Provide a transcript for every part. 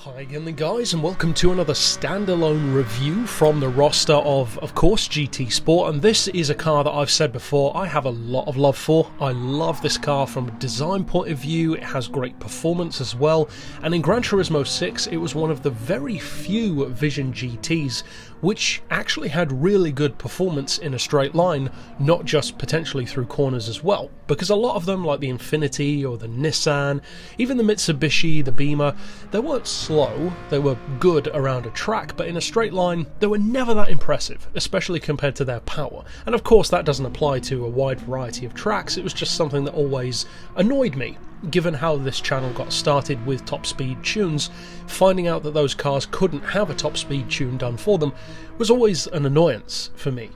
Hi again guys, and welcome to another standalone review from the roster of course, GT Sport. And this is a car that I've said before I have a lot of love for. I love this car from a design point of view. It has great performance as well, and in Gran Turismo 6 it was one of the very few Vision GTs which actually had really good performance in a straight line, not just potentially through corners as well, because a lot of them, like the Infiniti or the Nissan, even the Mitsubishi, the Beamer, they weren't slow, they were good around a track, but in a straight line they were never that impressive, especially compared to their power. And of course that doesn't apply to a wide variety of tracks. It was just something that always annoyed me. Given how this channel got started with top speed tunes, finding out that those cars couldn't have a top speed tune done for them was always an annoyance for me.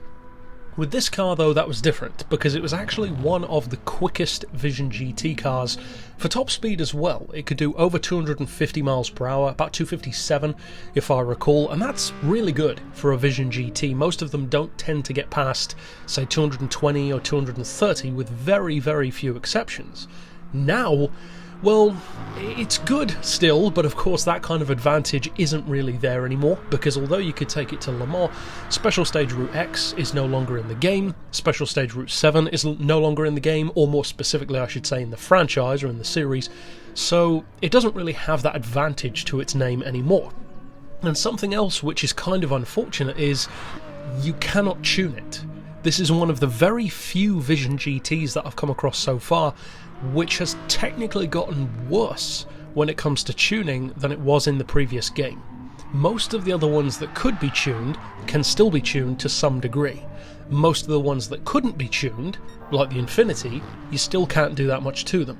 With this car though, that was different, because it was actually one of the quickest Vision GT cars for top speed as well. It could do over 250 miles per hour, about 257 if I recall, and that's really good for a Vision GT. Most of them don't tend to get past, say, 220 or 230 with very, very few exceptions. Now, well, it's good still, but of course that kind of advantage isn't really there anymore, because although you could take it to Le Mans, Special Stage Route X is no longer in the game, Special Stage Route 7 is no longer in the game, or more specifically I should say in the franchise or in the series, so it doesn't really have that advantage to its name anymore. And something else which is kind of unfortunate is you cannot tune it. This is one of the very few Vision GTs that I've come across so far which has technically gotten worse when it comes to tuning than it was in the previous game. Most of the other ones that could be tuned can still be tuned to some degree. Most of the ones that couldn't be tuned, like the Infiniti, you still can't do that much to them.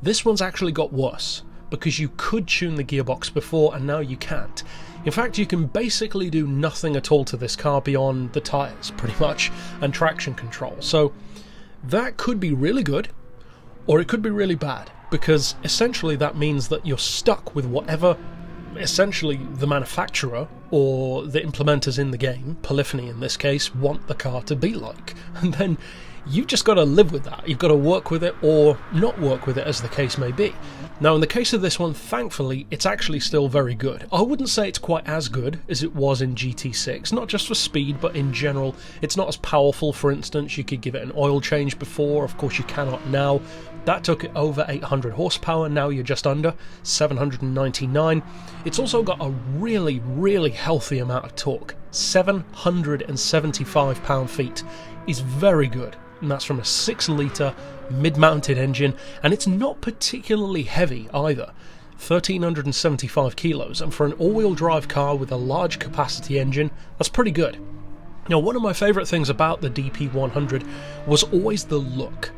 This one's actually got worse, because you could tune the gearbox before and now you can't. In fact, you can basically do nothing at all to this car beyond the tyres, pretty much, and traction control. So that could be really good, or it could be really bad, because essentially that means that you're stuck with whatever essentially the manufacturer or the implementers in the game, Polyphony in this case, want the car to be like. And then you've just got to live with that. You've got to work with it or not work with it, as the case may be. Now in the case of this one, thankfully it's actually still very good. I wouldn't say it's quite as good as it was in GT6, not just for speed but in general. It's not as powerful. For instance, you could give it an oil change before, of course you cannot now. That took it over 800 horsepower, now you're just under 799. It's also got a really, really healthy amount of torque. 775 pound-feet is very good, and that's from a 6-litre mid-mounted engine, and it's not particularly heavy either. 1375 kilos, and for an all-wheel drive car with a large capacity engine, that's pretty good. Now, one of my favourite things about the DP100 was always the look.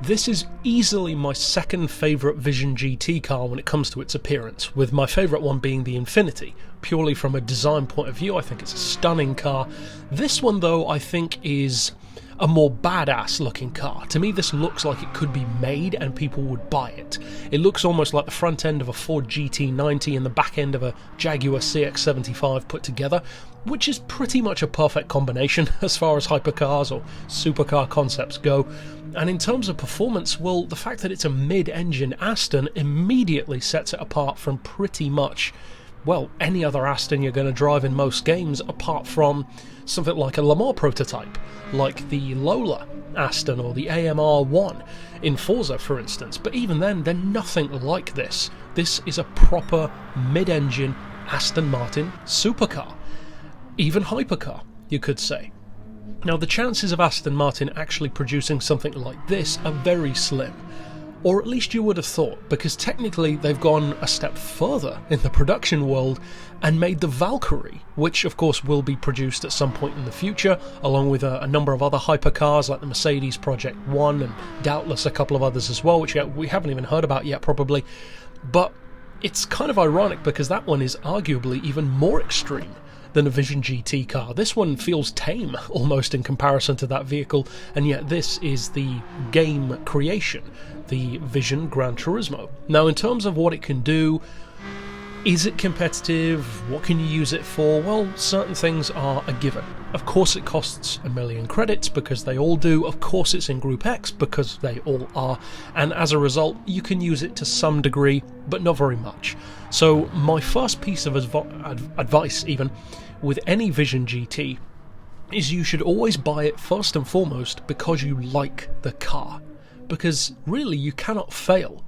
This is easily my second favourite Vision GT car when it comes to its appearance, with my favourite one being the Infiniti. Purely from a design point of view, I think it's a stunning car. This one though, I think is a more badass looking car. To me this looks like it could be made and people would buy it. It looks almost like the front end of a Ford GT90 and the back end of a Jaguar CX-75 put together, which is pretty much a perfect combination as far as hypercars or supercar concepts go. And in terms of performance, well, the fact that it's a mid-engine Aston immediately sets it apart from pretty much, well, any other Aston you're going to drive in most games, apart from something like a Le Mans prototype, like the Lola Aston or the AMR1 in Forza, for instance. But even then, they're nothing like this. This is a proper mid-engine Aston Martin supercar. Even hypercar, you could say. Now, the chances of Aston Martin actually producing something like this are very slim. Or at least you would have thought, because technically they've gone a step further in the production world and made the Valkyrie, which of course will be produced at some point in the future, along with a number of other hypercars like the Mercedes Project 1 and doubtless a couple of others as well, which we haven't even heard about yet probably. But it's kind of ironic because that one is arguably even more extreme than a Vision GT car. This one feels tame almost in comparison to that vehicle, and yet this is the game creation, the Vision Gran Turismo. Now in terms of what it can do, Is it competitive? What can you use it for? Well, certain things are a given. Of course it costs 1 million credits, because they all do. Of course it's in Group X, because they all are. And as a result, you can use it to some degree, but not very much. So my first piece of advice, even, with any Vision GT, is you should always buy it first and foremost because you like the car. Because really, you cannot fail.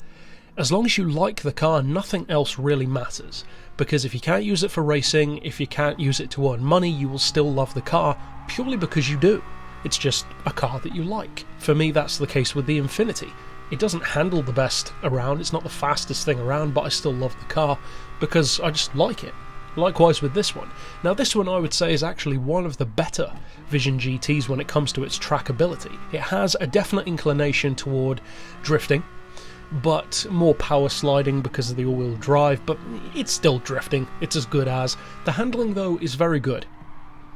As long as you like the car, nothing else really matters. Because if you can't use it for racing, if you can't use it to earn money, you will still love the car purely because you do. It's just a car that you like. For me, that's the case with the Infiniti. It doesn't handle the best around, it's not the fastest thing around, but I still love the car because I just like it. Likewise with this one. Now this one I would say is actually one of the better Vision GTs when it comes to its trackability. It has a definite inclination toward drifting, but more power sliding because of the all-wheel drive, but it's still drifting, it's as good as. The handling though is very good.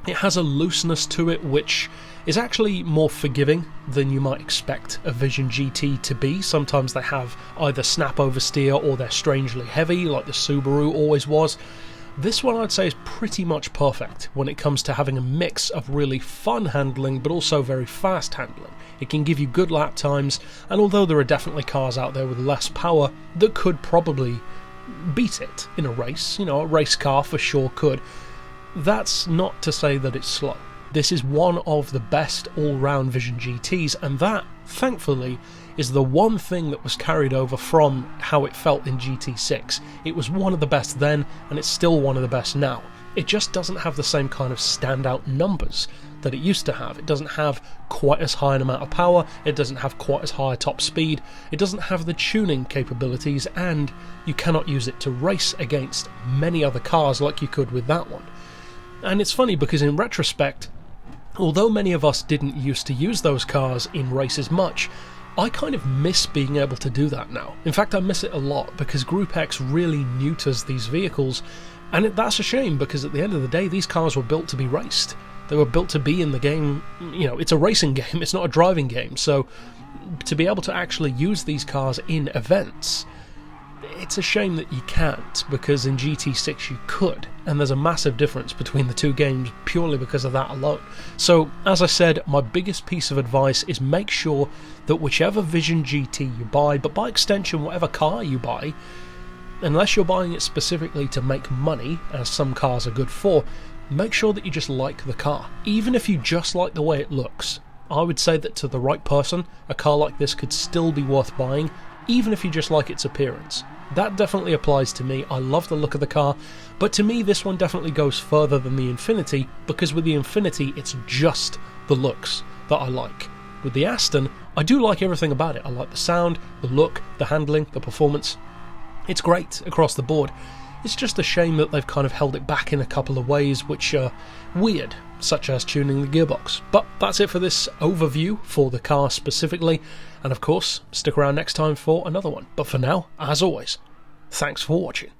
It has a looseness to it which is actually more forgiving than you might expect a Vision GT to be. Sometimes they have either snap oversteer or they're strangely heavy like the Subaru always was. This one I'd say is pretty much perfect when it comes to having a mix of really fun handling but also very fast handling. It can give you good lap times, and although there are definitely cars out there with less power that could probably beat it in a race, you know, a race car for sure could, that's not to say that it's slow. This is one of the best all-round Vision GTs, and that, thankfully, is the one thing that was carried over from how it felt in GT6. It was one of the best then, and it's still one of the best now. It just doesn't have the same kind of standout numbers that it used to have. It doesn't have quite as high an amount of power, it doesn't have quite as high a top speed, it doesn't have the tuning capabilities, and you cannot use it to race against many other cars like you could with that one. And it's funny because in retrospect, although many of us didn't used to use those cars in races much, I kind of miss being able to do that now. In fact, I miss it a lot because Group X really neuters these vehicles, and that's a shame because at the end of the day, these cars were built to be raced. They were built to be in the game, you know, it's a racing game, it's not a driving game, so to be able to actually use these cars in events, it's a shame that you can't, because in GT6 you could, and there's a massive difference between the two games purely because of that alone. So, as I said, my biggest piece of advice is make sure that whichever Vision GT you buy, but by extension whatever car you buy, unless you're buying it specifically to make money, as some cars are good for, make sure that you just like the car. Even if you just like the way it looks, I would say that to the right person, a car like this could still be worth buying, even if you just like its appearance. That definitely applies to me. I love the look of the car, but to me this one definitely goes further than the Infiniti, because with the Infiniti it's just the looks that I like. With the Aston, I do like everything about it. I like the sound, the look, the handling, the performance. It's great across the board. It's just a shame that they've kind of held it back in a couple of ways which are weird, such as tuning the gearbox. But that's it for this overview for the car specifically, and of course, stick around next time for another one. But for now, as always, thanks for watching.